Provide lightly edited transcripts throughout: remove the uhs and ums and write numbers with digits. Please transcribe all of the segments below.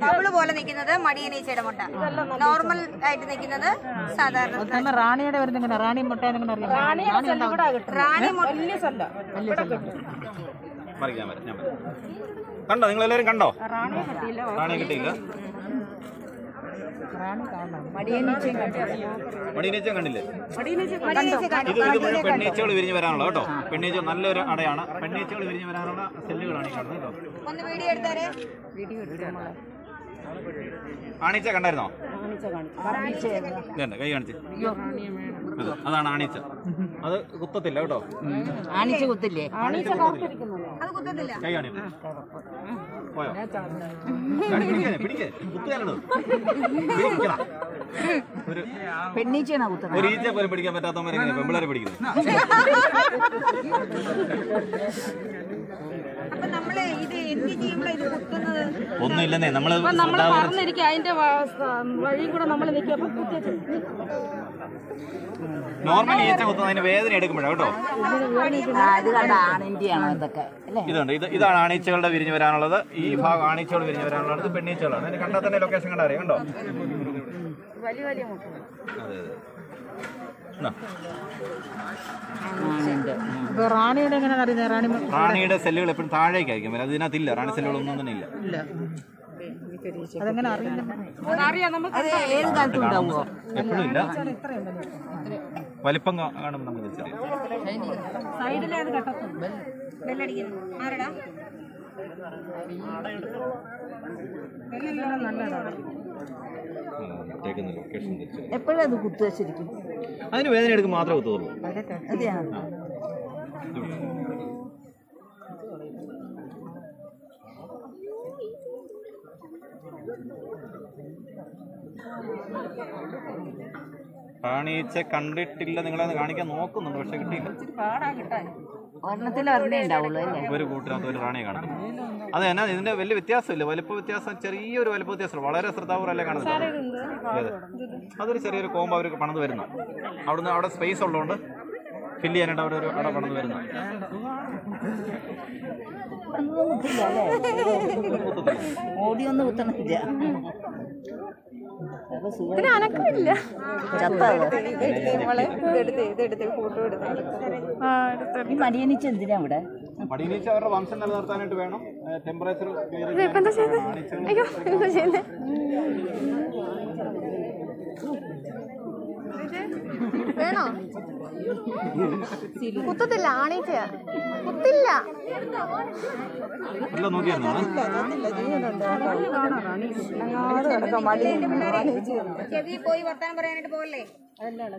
ബബിള് പോലെ നിൽക്കുന്നത് മടിയനീച്ചയുടെ മുട്ട, നോർമൽ ആയിട്ട് നിൽക്കുന്നത് സാധാരണ. റാണിയുടെ വരുന്ന റാണി മുട്ട റാണി കണ്ടോ? നിങ്ങൾ എല്ലാവരും കണ്ടോ? റാണിയെ കിട്ടിയില്ല. മടിയനീച്ച കണ്ടില്ലേ? ഇത് മുഴുവൻ പെണ്ണീച്ചകൾ വിരിഞ്ഞ് വരാനുള്ള കേട്ടോ. പെണ്ണീച്ച നല്ലൊരു അടയാണ്. പെണ്ണീച്ചകൾ വിരിഞ്ഞ് വരാനുള്ള സെല്ലുകളാണ് ഈ കാണുന്നത് കേട്ടോ. ഒന്ന് വീഡിയോ എടുത്താരെ. ആണീച്ച കണ്ടായിരുന്നോ? കൈ കാണിച്ച്. അതാണ് ആണീച്ച. അത് കുത്തത്തില്ല കേട്ടോ. ആണിച്ച കുത്തില്ലേ? അത് കുത്തത്തില്ല. കൈ കാണിച്ചു പോയോ? പിടിക്കേ കുത്തുകാലോ. പെണ്ണീച്ചാണ് കുത്തുന്നത്. ഒരു ഈച്ച പോലും പിടിക്കാൻ പറ്റാത്തവരെ പെമ്പിളരെ പിടിക്കുന്നത്. ഒന്നുമില്ലെന്നേ നമ്മള് അതിന്റെ വഴി കൂടെ നമ്മൾ നോർമലി ഈച്ച കുത്തുന്നതിന് വേദന എടുക്കുമ്പോഴാണ് കേട്ടോ. ഇതുണ്ട്. ഇതാണ് ആണീച്ചകളുടെ വിരിഞ്ഞ് വരാനുള്ളത്. ഈ ഭാഗം ആണീച്ചകൾ വിരിഞ്ഞ് വരാനുള്ളത് പെണ്ണീച്ചകളാണ്. അതിന് കണ്ടാൽ തന്നെ ലൊക്കേഷൻ കണ്ടാ അറിയാം കണ്ടോ. വലിയ വലിയ അതെ അതെ. റാണിയുടെ എങ്ങനെയാണ് അറിയുന്നത്? റാണിയുടെ സെല്ലുകൾ എപ്പോഴും താഴേക്കായിരിക്കും വരും. അതിനകത്തില്ല, റാണി സെല്ലുകളൊന്നും തന്നെ ഇല്ല. അതെങ്ങനെ അറിയാം? ഏത് കാലത്തും ഉണ്ടാവുമോ? എപ്പോഴും ഇല്ല. വലിപ്പം കാണുമ്പോൾ നമുക്ക് തിരിച്ചറിയാം. എപ്പോഴും അത് കുത്തുക ശരിക്കും? അതിന് വേദന എടുക്കുമ്പോൾ മാത്രമേ കുത്തുള്ളൂ. റാണീച്ച കണ്ടിട്ടില്ല. നിങ്ങളത് കാണിക്കാൻ നോക്കുന്നുണ്ട്, പക്ഷെ കിട്ടിയില്ല. ഒരു കൂട്ടിനകത്ത് ഒരു റാണിയെ കാണുന്നു. അത് എന്നാ ഇതിന്റെ വലിയ വ്യത്യാസമില്ല, വലിപ്പ വ്യത്യാസം, ചെറിയൊരു വലിപ്പ വ്യത്യാസം. വളരെ ശ്രദ്ധാപൂർവ്വമല്ലേ കാണുന്നത്. അതെ, അതൊരു ചെറിയൊരു കോമ്പ് അവർക്ക് പണിത് വരുന്ന. അവിടുന്ന് അവിടെ സ്പേസ് ഉള്ളതുകൊണ്ട് ഫില്ല് ചെയ്യാനായിട്ട് അവിടെ ഒരു അവിടെ പണിത് വരുന്ന. ഓടിയൊന്നും കുത്തണില്ല. അനക്കമില്ല. മടിയനീച്ച എന്തിനാ ഇവിടെ? മടിയനീച്ച അവരുടെ വംശം നിലനിർത്താനായിട്ട് വേണം. ടെമ്പറേച്ചർ വേണോ? കുത്തത്തില്ല. ആണീച്ച കുത്തില്ല. നോക്കിയായിരുന്നു.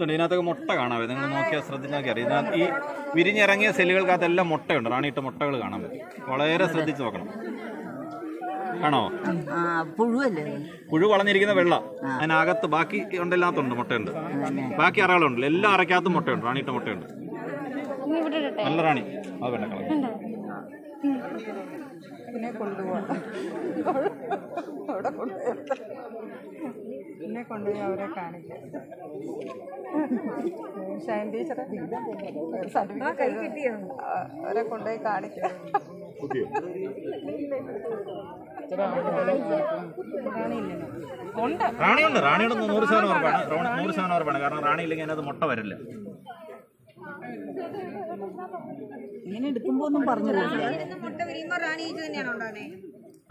ഇതിനകത്തൊക്കെ മുട്ട കാണാവേ. നിങ്ങൾ നോക്കിയാൽ ശ്രദ്ധിച്ചാൽ അറിയാം. ഇതിനകത്ത് ഈ വിരിഞ്ഞിറങ്ങിയ സെല്ലുകൾക്കകത്തെല്ലാം മുട്ടയുണ്ട്. റാണിയിട്ട മുട്ടകൾ കാണാൻ പറ്റും. വളരെ ശ്രദ്ധിച്ച് നോക്കണം. ആണോ? പുഴുവല്ലേ? പുഴു വളഞ്ഞിരിക്കുന്ന വെള്ള. അതിനകത്ത് ബാക്കി ഉണ്ടെല്ലാത്തുണ്ട് മുട്ടയുണ്ട്. ബാക്കി അറകളുണ്ടല്ലോ. എല്ലാ അറയ്ക്കകത്തും മുട്ടയുണ്ട്. റാണിയിട്ട മുട്ടയുണ്ട്. നല്ല റാണി. അത് വേണ്ട കളർ. പിന്നെ കൊണ്ടുപോയി അവരെ കാണിക്കാം. ഷൈൻ ടീച്ചറെ അവരെ കൊണ്ടുപോയി കാണിക്കാം. റാണിയുണ്ട്. റാണിയുടെ 100% ഉറപ്പാണ്. 100% ഉറപ്പാണ്. കാരണം റാണി ഇല്ലെങ്കിൽ അതിനകത്ത് മുട്ട വരില്ല. ഇങ്ങനെ എടുക്കുമ്പോ ഒന്നും പറഞ്ഞു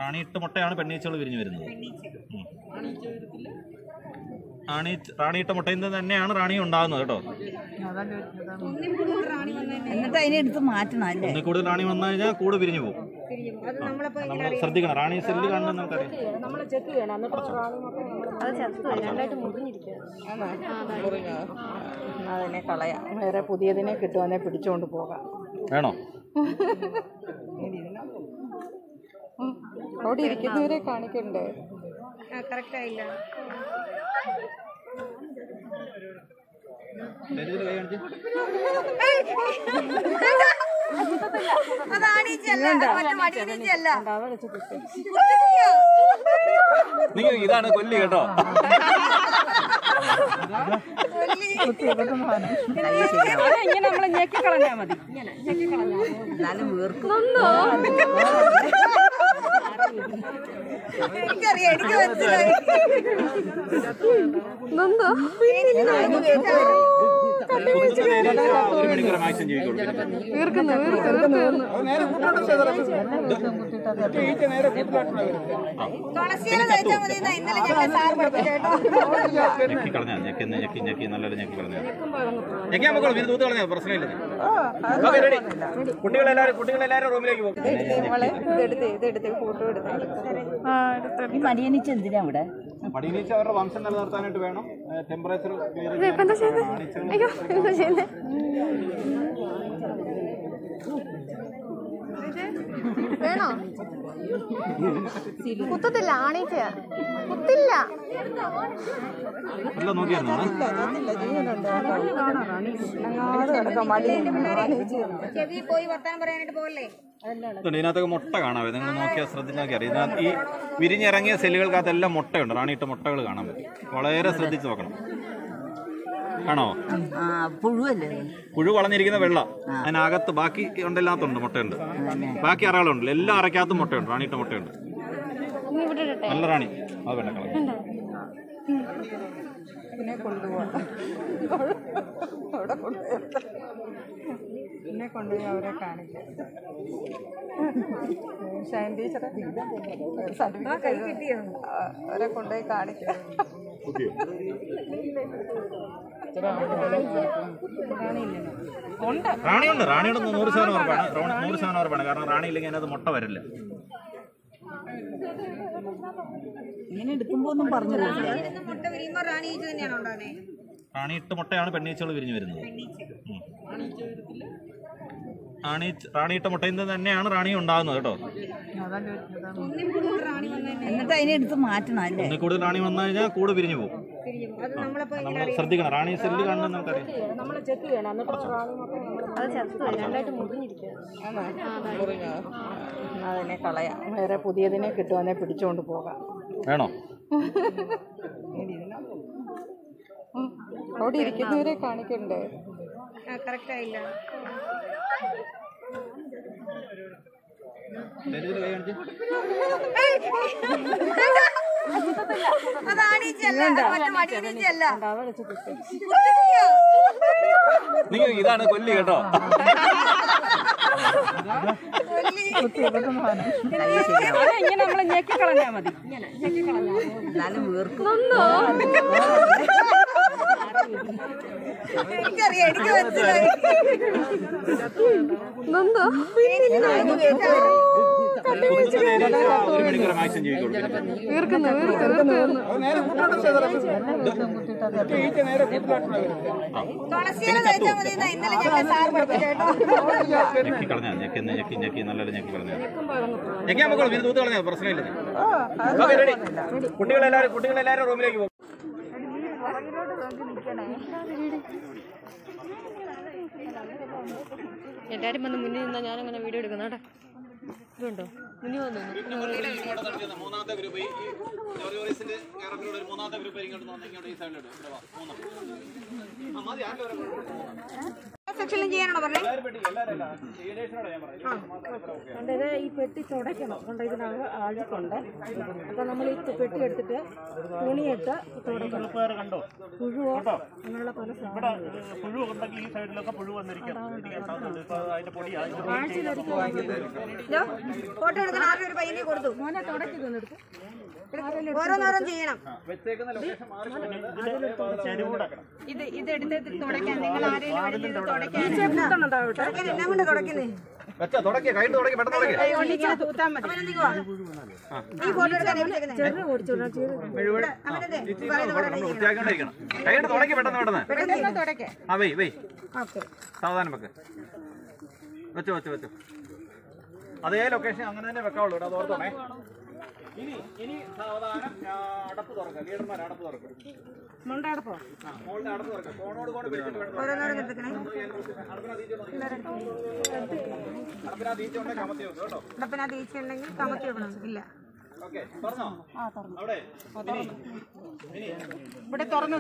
റാണിയിട്ട മുട്ടയാണ് പെണ്ണീച്ചകൾ വിരിഞ്ഞു വരുന്നത്. റാണിയിട്ട മുട്ടയിൽ നിന്ന് തന്നെയാണ് റാണി ഉണ്ടാകുന്നത് കേട്ടോ. എന്നിട്ട് അതിനെ എടുത്ത് മാറ്റണം അല്ലേ? ഒന്നിൽ കൂടുതൽ റാണി വന്നു കഴിഞ്ഞാൽ കൂടെ വിരിഞ്ഞു പോകും. നമ്മൾ ശ്രദ്ധിക്കണം. റാണി സെല്ല് കാണുന്നത് നമുക്കറിയാം. അതിനെ കളയാം. വേറെ പുതിയതിനെ കിട്ടുവാന്നെ പിടിച്ചോണ്ട് പോകാം. വേണോ? അവിടെ ഇരിക്കുന്നവരെ കാണിക്കണ്ടേ? കറക്റ്റ് ആയില്ല. നിങ്ങൾ ഇതാണ് കൊല്ലി കേട്ടോ. ഇങ്ങനെ നമ്മളെ ഞെക്കിക്കളഞ്ഞാ മതി. എന്നാലും വീർക്കും. എനിക്കറിയാം, എനിക്ക് മനസ്സിലായി. ഇതെന്തോ ഒരു മണിക്കൂർ മാക്സിമം ജീവിക്കും. തുളസിയില കഴിച്ചാൽ മതി എന്നാ ഇന്നലെ ഞങ്ങൾ സാർ പഠിപ്പിച്ചു കേട്ടോ. ഞെക്കി കളഞ്ഞാ ഞെക്കി നല്ലൊരു ഞെക്കി കളഞ്ഞാ ഞെക്കിയാൽ മക്കൾ വീട് തൂത്ത് കളഞ്ഞാൽ പ്രശ്നമില്ല. കുട്ടികളെല്ലാരും റൂമിലേക്ക് പോകും. ഈ മടിയനിച്ച് എന്തിനാ ഇവിടെ? മടിയനീച്ച അവരുടെ വംശം നിലനിർത്താനായിട്ട് വേണം. ടെമ്പറേച്ചർ വേണോ? കുത്തത്തില്ല, ആണീച്ചയാ. കുത്തില്ല. എല്ലാം നോക്കിയായിരുന്നു. ചെവി പോയി വർത്താനം പറയാനായിട്ട് പോകല്ലേ? ഇതിനകത്തൊക്കെ മുട്ട കാണാവേ, നിങ്ങൾ നോക്കിയാൽ ശ്രദ്ധിച്ചാൽ അറിയാം. ഇതിനകത്ത് ഈ വിരിഞ്ഞിറങ്ങിയ സെല്ലുകൾക്കകത്തെല്ലാം മുട്ടയുണ്ട്, റാണിയിട്ട മുട്ടകൾ കാണാൻ പറ്റും. വളരെ ശ്രദ്ധിച്ച് നോക്കണം. കാണോ? പുഴുവല്ലേ? പുഴു വളഞ്ഞിരിക്കുന്ന വെള്ള, അതിനകത്ത് ബാക്കി ഉണ്ടെല്ലാത്തുണ്ട് മുട്ടയുണ്ട്. ബാക്കി അറകളുണ്ട്, എല്ലാ അറയ്ക്കകത്തും മുട്ടയുണ്ട്, റാണിയിട്ട മുട്ടയുണ്ട്. നല്ല റാണി. അത് വേണ്ട കളർ. പിന്നെ കൊണ്ടുപോയി അവരെ കാണിക്കാം. ഷൈൻ ടീച്ചറെ സർട്ടിഫിക്കറ്റ് അവരെ കൊണ്ടുപോയി കാണിക്കാം. റാണിയുണ്ട്, റാണിയുടെ 100% ഉറപ്പാണ്. 100% ഉറപ്പാണ്. കാരണം റാണി ഇല്ലെങ്കിൽ അതിനകത്ത് മുട്ട വരില്ല. ഇങ്ങനെ എടുക്കുമ്പോ ഒന്നും പറഞ്ഞു മുട്ട വിരിയുമ്പോ റാണി ഈച്ച തന്നെയാണോ ഉണ്ടാകുന്നത്? റാണിയിട്ട മുട്ടയാണ് പെണ്ണീച്ചകൾ വിരിഞ്ഞു വരുന്നത്. റാണിയിട്ട മുട്ടയിൽ നിന്ന് തന്നെയാണ് റാണി ഉണ്ടാകുന്നത് കേട്ടോ. എന്നിട്ട് അതിനെ എടുത്ത് മാറ്റണം അല്ലേ? ഒന്നിൽ കൂടുതൽ റാണി വന്നു കഴിഞ്ഞാൽ കൂട് പിരിഞ്ഞു പോകും. നമ്മൾ ശ്രദ്ധിക്കണം. റാണി സെല്ല് കാണുന്നത് നമുക്കറിയാം. അതിനെ കളയാം, വേറെ പുതിയതിനെ കിട്ടുവാന്നെ പിടിച്ചുകൊണ്ട് പോകാം. വേണോ? അവിടെ ഇരിക്കുന്നവരെ കാണിക്കണ്ടേ? കറക്റ്റ് ആയില്ല. നിങ്ങൾ ഇതാണ് കൊല്ലി കേട്ടോ. ഇങ്ങനെ നമ്മള് ഞെക്കി കളഞ്ഞാ മതി. എന്നാലും വീർക്കും. എനിക്കറിയാം, എനിക്ക് മനസ്സിലായി. ഒരു മണിക്കൂർ മാക്സിമം ജീവിക്കും. തുളസിയില കഴിച്ചാൽ മതി എന്നാ ഇന്നലെ ഞങ്ങൾ സാർ പഠിപ്പിച്ചു കേട്ടോ. ഞെക്കി കളഞ്ഞാ ഞെക്കി നല്ലൊരു ഞെക്കി കളഞ്ഞാ ഞെക്കിയാൽ മക്കൾ വീട് തൂത്ത് കളഞ്ഞാൽ പ്രശ്നമില്ല. കുട്ടികളെല്ലാരും റൂമിലേക്ക് പോകും. എല്ലാരും വന്ന് മുന്നിൽ നിന്നാ ഞാനങ്ങനെ വീഡിയോ എടുക്കുന്ന കേട്ടോ. ഇതുണ്ടോ മുന്നിൽ വന്നു? മൂന്നാമത്തെ ഗ്രൂപ്പ് മൂന്നാമത്തെ ഗ്രൂപ്പ് ഈ സൈഡിലോട്ട് സെക്ഷനിലും ചെയ്യാനാണോ പറഞ്ഞത്? കണ്ടത് ഈ പെട്ടി തുടയ്ക്കണം. കണ്ട ഇതിനകം ആഴ്ചയുണ്ട്. അപ്പൊ നമ്മൾ ഈ പെട്ടി എടുത്തിട്ട് തുണിയിട്ട് തുടയ്ക്കണം. പുഴുവോ അങ്ങനെയുള്ള പല പുഴു ഉണ്ടെങ്കിൽ ഈ സൈഡിലൊക്കെ പുഴു വന്നിരിക്കും. ഫോട്ടോ എടുക്കാൻ ആരും ഒരു പയ്യനെ കൊടുത്തു. മോനെ തുടയ്ക്കുന്നതെടുത്ത് ഓരോന്നോരോം ചെയ്യണം. ഇതെടുത്ത് തുടയ്ക്കാൻ നിങ്ങൾ ആരെങ്കിലും തുടയ്ക്കാൻ എല്ലാം കൊണ്ട് തുടക്കുന്നേ. ഈ ഫോട്ടോ എടുക്കാൻ സാവധാനം വെക്ക്. വെച്ചോ. അതേ ലൊക്കേഷൻ അങ്ങനെ തന്നെ വെക്കാവുള്ളൂ. അത് ഓർത്തോണേ. ഇനി സാവധാനം അടപ്പ് തുറക്കുക. ലീഡർമാർ അടപ്പ് തുറക്കും. മോളുടെ അടപ്പ് തുറക്കുക. ഫോണോട് കൊണ്ട് പിടിച്ചിട്ട് അടപ്പിനകത്ത് ഈച്ച ഉണ്ടെങ്കിൽ കമത്തി വെക്കണം. ഇല്ല അവിടെ ഇവിടെ തുറന്നു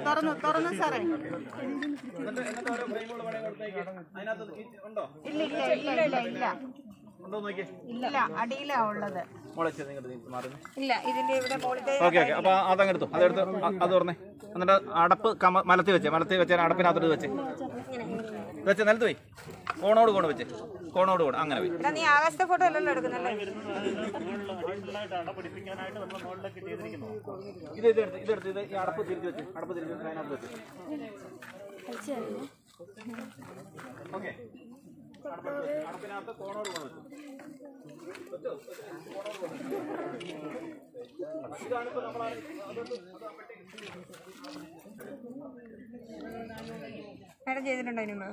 സാറേ. എന്നിട്ട് ഓരോ ഫ്രെയിമുകൾ പണി കൊടുത്തേക്ക്. അതിനകത്ത് ഉണ്ടോ? ഇല്ല ഉണ്ടോ നോക്കിയേ. ഇല്ല, അടിയിലാ ഉള്ളത്. മുളച്ച് നിങ്ങോട്ട് മാറുന്നു. ഇല്ല, ഇതിന്റെ ഇവിടെ മുകളിൽ ഓക്കെ ഓക്കെ. അപ്പോൾ അതങ്ങെടുത്തു, അതെടുത്ത് അത് തുറന്നേ. എന്നിട്ട് അടപ്പ് മലത്തി വെച്ച് അടപ്പിനകത്തോട്ട് വെച്ച് നിലത്ത് പോയി കോണോട് കോണ് വെച്ച് കോണോട് കോണ് അങ്ങനെ പോയി. നീ ആകാശത്തെ ഫോട്ടോ അല്ലല്ലോ എടുക്കുന്നല്ലേ? ഇതെടുത്ത് ഇത് ഈ അടപ്പ് തിരിച്ച് വെച്ച് അതിനകത്ത് വെച്ച്. ഓക്കെ, അടപ്പിനകത്ത് കോണോട് കോണ് വെച്ചു. ഇതാണിപ്പോൾ നമ്മളാണ് മേഡം ചെയ്തിട്ടുണ്ടോ ഇതിനുമ്പോ?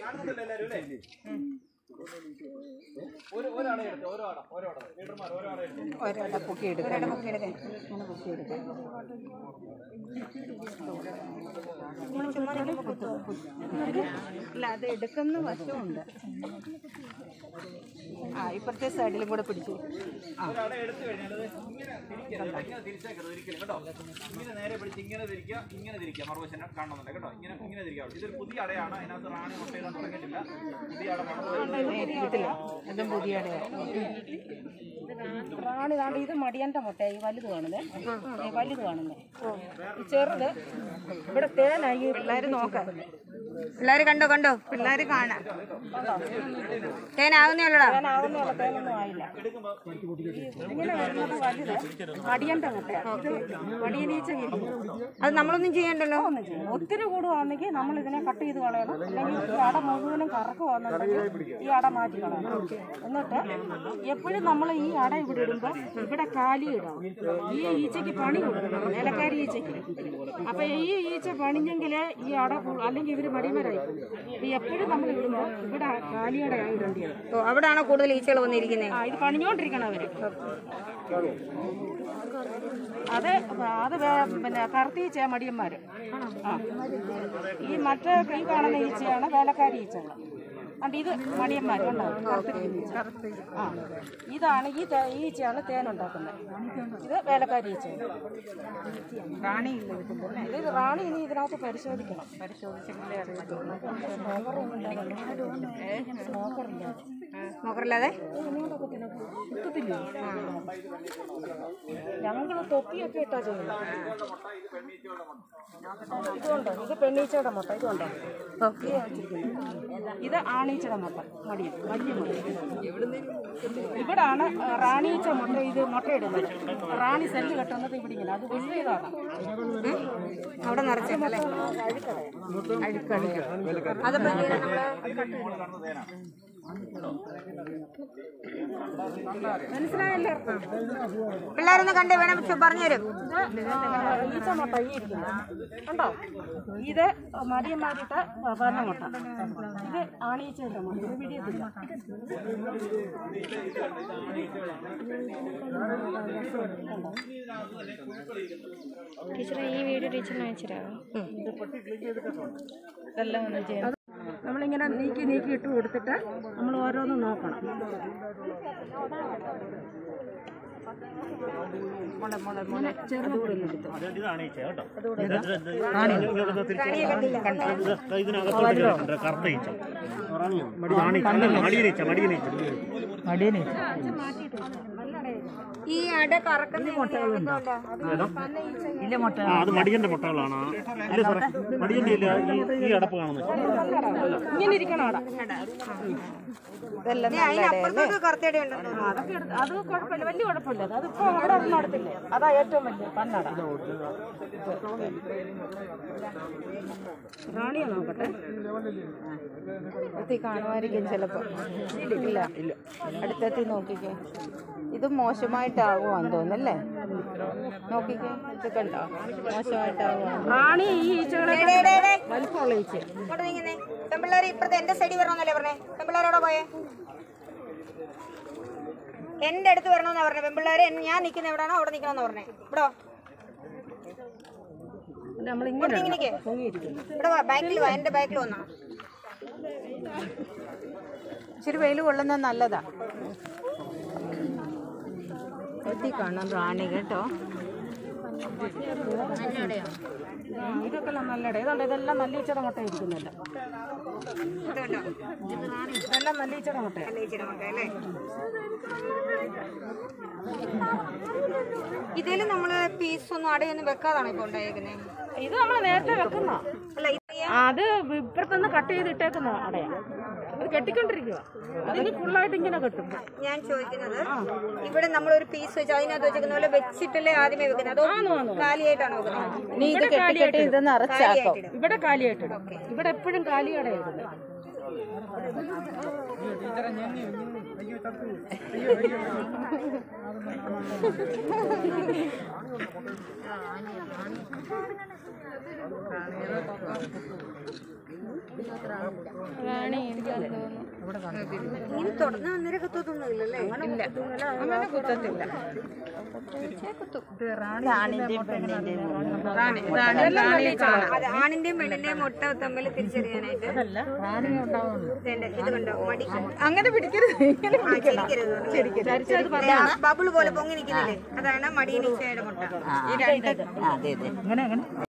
കാണുന്നുണ്ടല്ലോ എല്ലാവരും അല്ലേ? ഒരട പൊക്കി എടുക്കാം. ഇല്ല, അത് എടുക്കുന്ന വശമുണ്ട്. ഇപ്പുറത്തെ സൈഡിലും കൂടെ പിടിച്ചു. എടുത്തു കഴിഞ്ഞാൽ ഇങ്ങനെ തിരിച്ചേക്കരുത് ഒരിക്കലും കേട്ടോ. ഇങ്ങനെ നേരെ പിടിച്ച് ഇങ്ങനെ തിരിക്കുക മറുവശം കാണുന്നുണ്ട് കേട്ടോ. ഇങ്ങനെ തിരിക്കുക. ഇതൊരു പുതിയ അടയാണ്. അതിനകത്ത് റാണി മുട്ടയിടാൻ തുടങ്ങിയിട്ടില്ല. പുതിയ അട ഇതും പുതിയ റാണി താണ്ട് ഇത് മടിയൻ്റെ മുട്ട. ഈ വലുത് കാണുന്നേ, വലുത് കാണുന്നേ, ഈ ചെറുത്. ഇവിടെ തേനായി. പിള്ളേര് നോക്കാം. പിള്ളേര് കണ്ടോ പിള്ളേര് കാണാം. തേനാകുന്നേ ഉള്ളടാ. തേനാകുന്നുള്ള തേനൊന്നും ആയില്ല. ഇങ്ങനെ വരുന്നത് വലുത് മടിയൻ്റെ മുട്ട. ഇത് മടിയനീച്ച അത് നമ്മളൊന്നും ചെയ്യണ്ടല്ലോ. ഒത്തിരി കൂടുവാണെങ്കിൽ നമ്മൾ ഇതിനെ കട്ട് ചെയ്ത് കളയണം. അല്ലെങ്കിൽ ഈ അട മുഴുവനും കറക്കുവാന്നുണ്ടെങ്കിൽ ഈ അട മാറ്റി കളയണം. എന്നിട്ട് എപ്പോഴും നമ്മൾ ഈ അട ഇവിടെ ഇടുമ്പോൾ ഇവിടെ കാലി ഇടണം. ഈ ഈച്ചയ്ക്ക് പണി കൊടുക്കണം, നിലക്കാരി ഈച്ചയ്ക്ക്. അപ്പൊ ഈ ഈച്ച പണിഞ്ഞെങ്കിൽ ഈ അട അല്ലെങ്കിൽ ഇവര് മടിമരായി. എപ്പോഴും നമ്മൾ ഇടുമ്പോൾ ഇവിടെ കാലിയടയാണ് ഇടേണ്ടത്. അവിടാണോ കൂടുതൽ ഈച്ചകൾ വന്നിരിക്കുന്നത്? ഇത് പണിഞ്ഞോണ്ടിരിക്കണം അവര്. അത് പിന്നെ കറുത്തീച്ച മടിയന്മാര്. ഈ മറ്റേ ഈ കാണുന്ന ഈച്ചയാണ് വേലക്കാരി ഈച്ചകൾ. അണ്ട് ഇത് മടിയന്മാരുണ്ടാവും. ഇതാണ് ഈ ഈച്ചയാണ് തേനുണ്ടാക്കുന്നത്. ഇത് വേലക്കാരി ഈച്ച. ഇത് റാണി ഇനി ഇതിനകത്ത് പരിശോധിക്കണം. നോക്കറില്ലാതെ ഞങ്ങൾ തൊപ്പിയൊക്കെ ഇട്ടാ ചെയ്യുന്നത്. ഇതുണ്ടോ? ഇത് പെണ്ണീച്ചയുടെ മുട്ട. ഇതുണ്ടോ? ഇത് ആണീച്ചയുടെ മുട്ട. മടിയ വലിയ മുട്ട. ഇവിടാണ് റാണീച്ച മുട്ട. ഇത് മുട്ടയിടുന്നത്. റാണി സെല്ല് കെട്ടുന്നത് ഇവിടെ ഇങ്ങനെ. അത് വലിയതാണ്. അവിടെ നിറച്ചല്ലേ മനസ്സിലായല്ലോ? പിള്ളേരൊന്ന് കണ്ടേ വേണം പറഞ്ഞുതരും. ഈച്ച മുട്ട ഈ ഇരിക്കുന്നത് കണ്ടോ? ഇത് മടിയന്മാരിട്ട പറഞ്ഞ മുട്ട. ഇത് ആണീച്ചയുടെ മുട്ട. ഇത് പിടിയത്തില്ല. ടീച്ചറെ ഈ വീഡിയോ ടീച്ചറിന് അയച്ചിരാമോ? ഇതെല്ലാം ഒന്ന് ചെയ്യാം. നമ്മളിങ്ങനെ നീക്കി ഇട്ട് കൊടുത്തിട്ട് നമ്മൾ ഓരോന്നും നോക്കണം. ചെറുതുകൂടി എടുത്തു. ഈ അട കറക്കുന്ന അത് മടിയന്റെ മുട്ടകളാണ്. ഇല്ല സാറേ, മടിയന്റെ ഇല്ല. ഈ അടപ്പ് കാണുന്നത് ഇങ്ങനെ ഇരിക്കണം അവിടെ. അതിനപ്പുറത്തൊക്കെ കറുത്തടി ഉണ്ടല്ലോ. അതൊക്കെ അത് കുഴപ്പമില്ല, വലിയ കുഴപ്പമില്ല. അതിപ്പോ അവിടെ ഒന്നും നടത്തില്ലേ. അതാ ഏറ്റവും വലിയ പന്നട. റാണിയെ നോക്കട്ടെ. എത്തി കാണുമായിരിക്കും ചിലപ്പോൾ. ഇല്ല, അടുത്തെത്തി നോക്കിക്കേ. ഇത് മോശമായിട്ടാകുവാന്ന് തോന്നുന്നല്ലേ? നോക്കിക്കേ, ഇത് കണ്ടോ? മോശമായിട്ടാകുവാണ്. റാണി ഈ ഈച്ചകളെ വലിപ്പമുള്ള ഈച്ച. പെമ്പിള്ളേർ ഇപ്പുറത്തെ എന്റെ സൈഡിൽ വരണമെന്നല്ലേ പറഞ്ഞേ? പെമ്പിള്ളേരോടെ പോയേ എന്റെ അടുത്ത് വരണമെന്നാ പറഞ്ഞേ. പെമ്പിള്ളേരെ ഞാൻ നിൽക്കുന്ന എവിടെയാണോ അവിടെ നിൽക്കണമെന്ന് പറഞ്ഞേ. ഇവിടോ ഇവിടെ ബാക്കിൽ വാ. എന്റെ ബാക്കിൽ വന്നാ ഇച്ചിരി വെയിൽ കൊള്ളുന്നത് നല്ലതാ. എത്തി കാണാം റാണി കേട്ടോ. ഇതൊക്കെ നല്ലട. ഇതുണ്ട്, ഇതെല്ലാം നല്ല ഈച്ചയുടെ മുട്ട ഇരിക്കുന്നില്ല. ഇതുണ്ടോ? ഇതെല്ലാം മല്ലീച്ചയുടെ മുട്ട. മല്ലീച്ചയുടെ മുട്ട അല്ലേ? ഇതിൽ നമ്മള് പീസൊന്നും അടയൊന്നും വെക്കാതാണോ ഇപ്പൊ ഉണ്ടായേക്കുന്നത്? ഇത് നമ്മൾ നേരത്തെ വെക്കുന്ന. അല്ല അത് ഇപ്പുറത്തുനിന്ന് കട്ട് ചെയ്ത് ഇട്ടേക്കുന്ന അടയാ. അത് കെട്ടിക്കൊണ്ടിരിക്കുക. അതിന് ഫുള്ളായിട്ട് ഇങ്ങനെ കെട്ടും. ഞാൻ ചോദിക്കുന്നത്, ഇവിടെ നമ്മളൊരു പീസ് വെച്ച് അതിനകത്ത് വെച്ചേക്കുന്ന പോലെ വെച്ചിട്ടല്ലേ ആദ്യമേ വെക്കുന്നത്, അതോ കാലിയായിട്ടാണോ വെക്കുന്നത്? നീ ഇത് കെട്ടിക്കെട്ടി ഇത് നിറച്ചാക്കും. ഇവിടെ കാലിയായിട്ടിടും. ഇവിടെ എപ്പോഴും കാലിയടയായിരുന്നു. റാണി എനിക്ക് ഇങ്ങനെ തുടർന്ന് അന്നേരം കത്തൊന്നുമില്ലല്ലേ? അങ്ങനെ കുത്തത്തില്ല. അത് ആണിന്റെയും പെണ്ണിന്റെയും മുട്ട തമ്മിൽ തിരിച്ചറിയാനായിട്ട് ഇത് കണ്ടോ മടി അങ്ങനെ പിടിക്കരുത്. ബബിൾ പോലെ പൊങ്ങി നിൽക്കുന്നില്ലേ, അതാണ് മടിയനീച്ചയുടെ മുട്ട. അതെ അതെ.